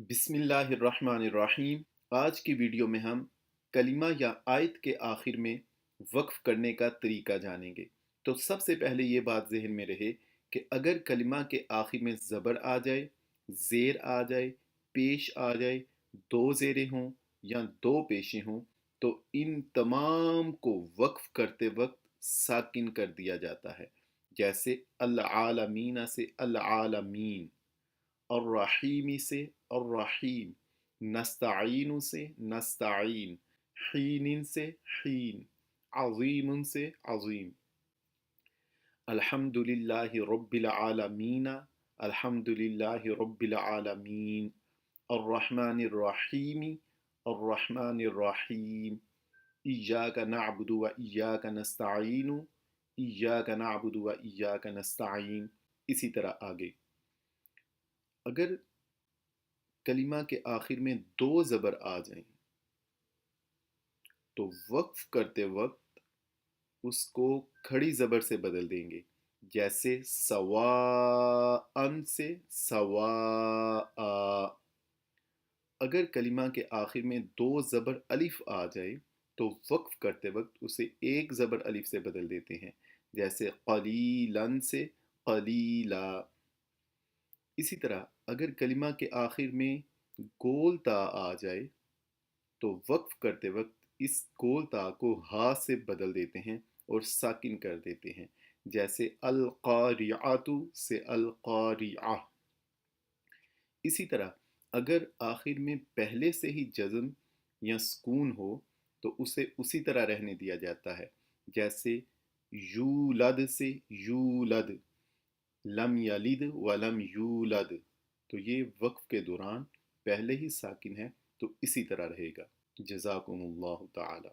बिस्मिल्लाहिर्रहमानिर्रहीम। आज की वीडियो में हम कलिमा या आयत के आखिर में वक्फ करने का तरीका जानेंगे। तो सबसे पहले ये बात जहन में रहे कि अगर कलिमा के आखिर में ज़बर आ जाए, ज़ेर आ जाए, पेश आ जाए, दो ज़ेरें हों या दो पेशें हों, तो इन तमाम को वक्फ करते वक्त साकिन कर दिया जाता है। जैसे अल आलमीना से अल आलमीन, अर्रहीमी से अर्रहीम, नस्ताईन से नस्ताईन, हीनिन से हीन, अज़ीम से अज़ीम। अल्हम्दुलिल्लाहि रब्बिल आलमीन, अल्हम्दुलिल्लाहि रब्बिल आलमीन, अर्रहमानिर रहीम, अर्रहमानिर रहीम, इय्याका नअबुदु व इय्याका नस्ताईन, इय्याका नअबुदु व इय्याका नस्ताईन। इसी तरह आगे अगर कलिमा के आखिर में दो ज़बर आ जाएं तो वक्फ करते वक्त उसको खड़ी ज़बर से बदल देंगे। जैसे सवाअन से सवा। अगर कलिमा के आखिर में दो ज़बर अलिफ आ जाए तो वक्फ करते वक्त उसे एक ज़बर अलिफ से बदल देते हैं। जैसे क़लीलन से क़लीला। इसी तरह अगर कलिमा के आखिर में गोल ता आ जाए तो वक्फ करते वक्त इस गोल ता को हा से बदल देते हैं और साकिन कर देते हैं। जैसे अल क़ारिअतु से अल क़ारिअह। इसी तरह अगर आखिर में पहले से ही जज़म या सुकून हो तो उसे उसी तरह रहने दिया जाता है। जैसे यूलद से यूलद, लम यलिद वलम यूलद। तो ये वक्फ के दौरान पहले ही साकिन है तो इसी तरह रहेगा। जज़ाकुमुल्लाहु ताला।